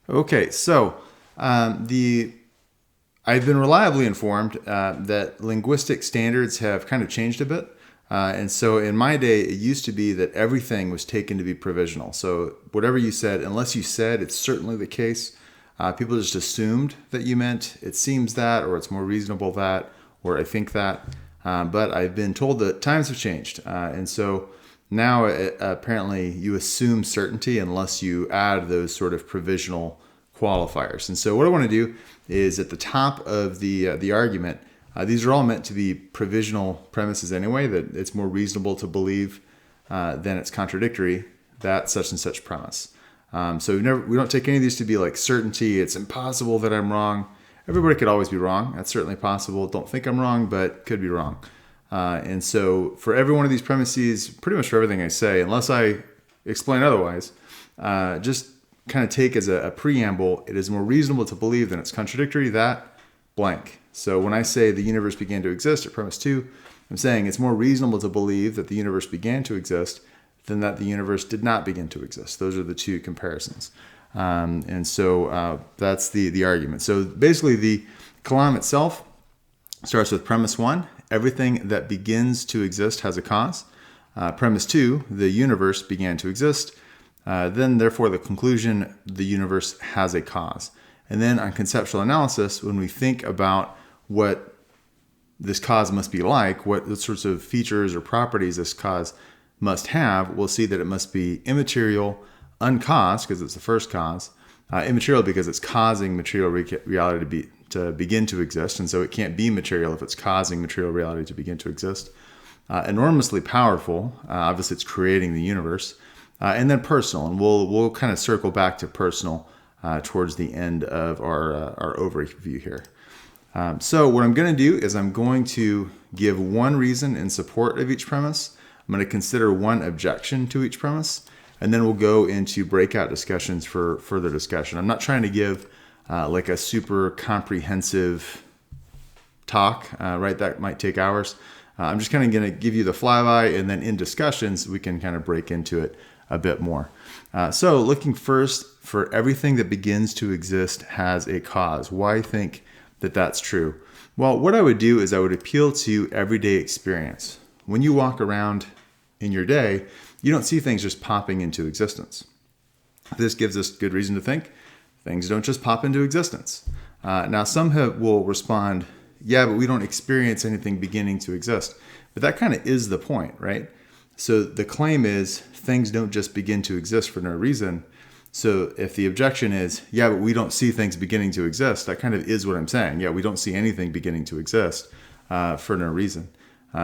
Okay, so the I've been reliably informed that linguistic standards have kind of changed a bit. And so in my day, it used to be that everything was taken to be provisional. So whatever you said, unless you said it's certainly the case, people just assumed that you meant it seems that, or it's more reasonable that, or I think that. But I've been told that times have changed. And so now apparently you assume certainty unless you add those sort of provisional qualifiers. And so what I want to do is at the top of the argument, these are all meant to be provisional premises anyway, that it's more reasonable to believe than it's contradictory that such and such premise. So we don't take any of these to be like certainty. It's impossible that I'm wrong. Everybody could always be wrong. That's certainly possible. Don't think I'm wrong, but could be wrong. And so for every one of these premises, pretty much for everything I say, unless I explain otherwise, just kind of take as a preamble, it is more reasonable to believe than it's contradictory that blank. So when I say the universe began to exist at premise 2, I'm saying it's more reasonable to believe that the universe began to exist than that the universe did not begin to exist. Those are the two comparisons. And so that's the argument. So basically the Kalam itself starts with premise 1, everything that begins to exist has a cause. Premise 2, the universe began to exist. Then, therefore, the conclusion, the universe has a cause. And then on conceptual analysis, when we think about what this cause must be like, what sorts of features or properties this cause must have, we'll see that it must be immaterial, uncaused, because it's the first cause, immaterial because it's causing material reality to begin to exist, and so it can't be material if it's causing material reality to begin to exist. Enormously powerful, obviously it's creating the universe. And then personal, and we'll kind of circle back to personal towards the end of our overview here. So what I'm going to do is I'm going to give one reason in support of each premise. I'm going to consider one objection to each premise, and then we'll go into breakout discussions for further discussion. I'm not trying to give like a super comprehensive talk, right? That might take hours. I'm just kind of going to give you the flyby, and then in discussions, we can kind of break into it a bit more. So looking first for everything that begins to exist has a cause. Why think that that's true? Well, what I would do is I would appeal to everyday experience. When you walk around in your day, you don't see things just popping into existence. This gives us good reason to think things don't just pop into existence. Now, some will respond, yeah, but we don't experience anything beginning to exist. But that kind of is the point, right? So the claim is things don't just begin to exist for no reason. So if the objection is, yeah, but we don't see things beginning to exist, that kind of is what I'm saying. Yeah, we don't see anything beginning to exist for no reason.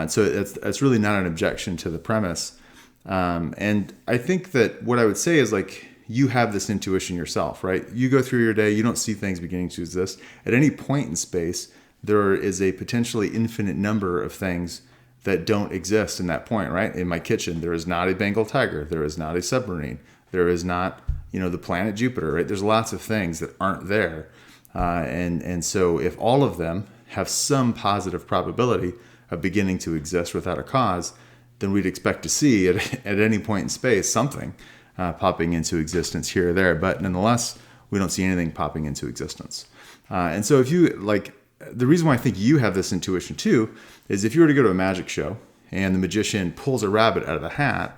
So that's really not an objection to the premise. And I think that what I would say is like, you have this intuition yourself, right? You go through your day, you don't see things beginning to exist. At any point in space, there is a potentially infinite number of things that don't exist in that point, right? In my kitchen, there is not a Bengal tiger. There is not a submarine. There is not, the planet Jupiter, right? There's lots of things that aren't there. And so if all of them have some positive probability of beginning to exist without a cause, then we'd expect to see at any point in space something popping into existence here or there. But nonetheless, we don't see anything popping into existence. And so if you the reason why I think you have this intuition too is if you were to go to a magic show and the magician pulls a rabbit out of the hat,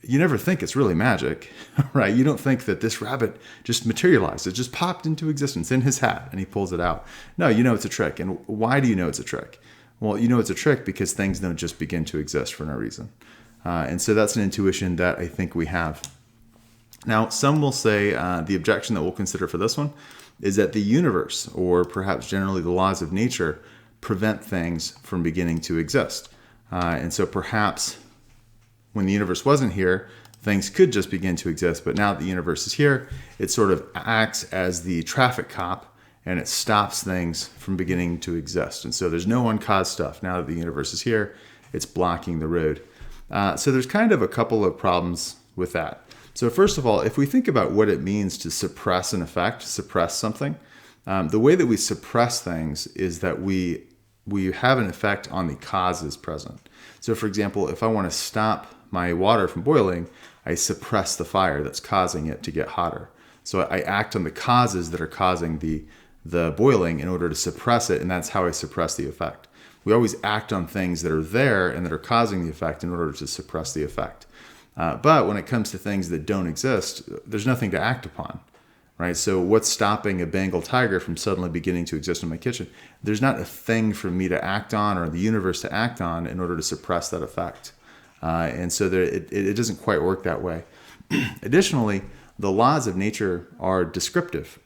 you never think it's really magic, right? You don't think that this rabbit just materialized. It just popped into existence in his hat and he pulls it out. No, you know it's a trick. And why do you know it's a trick? Well, you know it's a trick because things don't just begin to exist for no reason. And so that's an intuition that I think we have. Now, some will say the objection that we'll consider for this one is that the universe, or perhaps generally the laws of nature, prevent things from beginning to exist. And so perhaps when the universe wasn't here, things could just begin to exist. But now that the universe is here, it sort of acts as the traffic cop and it stops things from beginning to exist. And so there's no uncaused stuff. Now that the universe is here, it's blocking the road. So there's kind of a couple of problems with that. So first of all, if we think about what it means to suppress an effect, suppress something, the way that we suppress things is that we have an effect on the causes present. So for example, if I want to stop my water from boiling, I suppress the fire that's causing it to get hotter. So I act on the causes that are causing the boiling in order to suppress it, and that's how I suppress the effect. We always act on things that are there and that are causing the effect in order to suppress the effect. But when it comes to things that don't exist, there's nothing to act upon, right? So what's stopping a Bengal tiger from suddenly beginning to exist in my kitchen? There's not a thing for me to act on or the universe to act on in order to suppress that effect. And so it doesn't quite work that way. Additionally, the laws of nature are descriptive.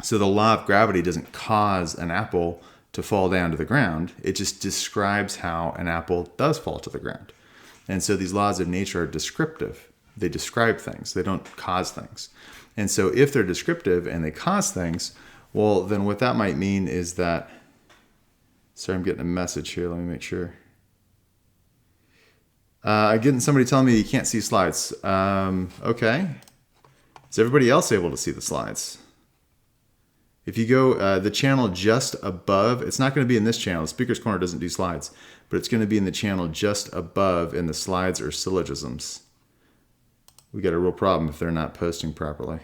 So the law of gravity doesn't cause an apple to fall down to the ground. It just describes how an apple does fall to the ground. And so these laws of nature are descriptive. They describe things. They don't cause things. And so if they're descriptive and they cause things, well, then what that might mean is that, sorry, I'm getting a message here. Let me make sure. I'm getting somebody telling me you can't see slides. Okay. Is everybody else able to see the slides? If you go the channel just above, it's not going to be in this channel. Speaker's Corner doesn't do slides, but it's going to be in the channel just above in the slides or syllogisms. We got a real problem if they're not posting properly.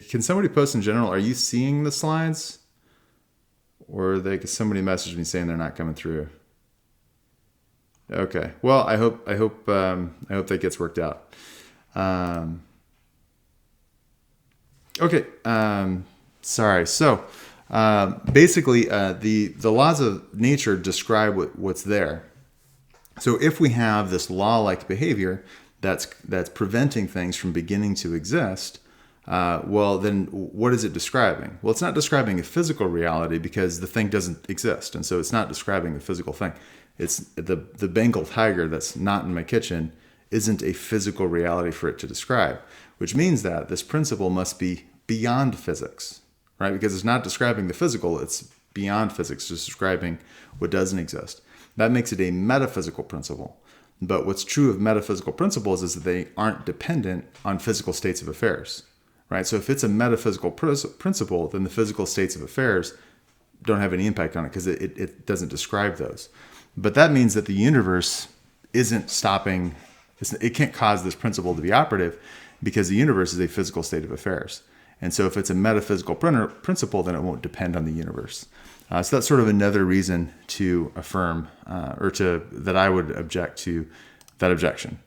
Can somebody post in general? Are you seeing the slides? Or somebody messaged me saying they're not coming through. Okay. Well, I hope that gets worked out. Okay. Sorry. So basically, the laws of nature describe what's there. So if we have this law-like behavior that's preventing things from beginning to exist, well, then what is it describing? Well, it's not describing a physical reality because the thing doesn't exist. And so it's not describing a physical thing. It's the Bengal tiger that's not in my kitchen isn't a physical reality for it to describe, which means that this principle must be beyond physics, right? Because it's not describing the physical, it's beyond physics, just describing what doesn't exist. That makes it a metaphysical principle. But what's true of metaphysical principles is that they aren't dependent on physical states of affairs. Right? So if it's a metaphysical principle, then the physical states of affairs don't have any impact on it because it doesn't describe those. But that means that the universe isn't stopping, it can't cause this principle to be operative because the universe is a physical state of affairs. And so if it's a metaphysical principle, then it won't depend on the universe. So that's sort of another reason to affirm that I would object to that objection.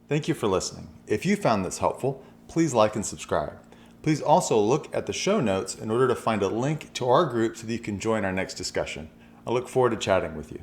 Thank you for listening. If you found this helpful, please like and subscribe. Please also look at the show notes in order to find a link to our group so that you can join our next discussion. I look forward to chatting with you.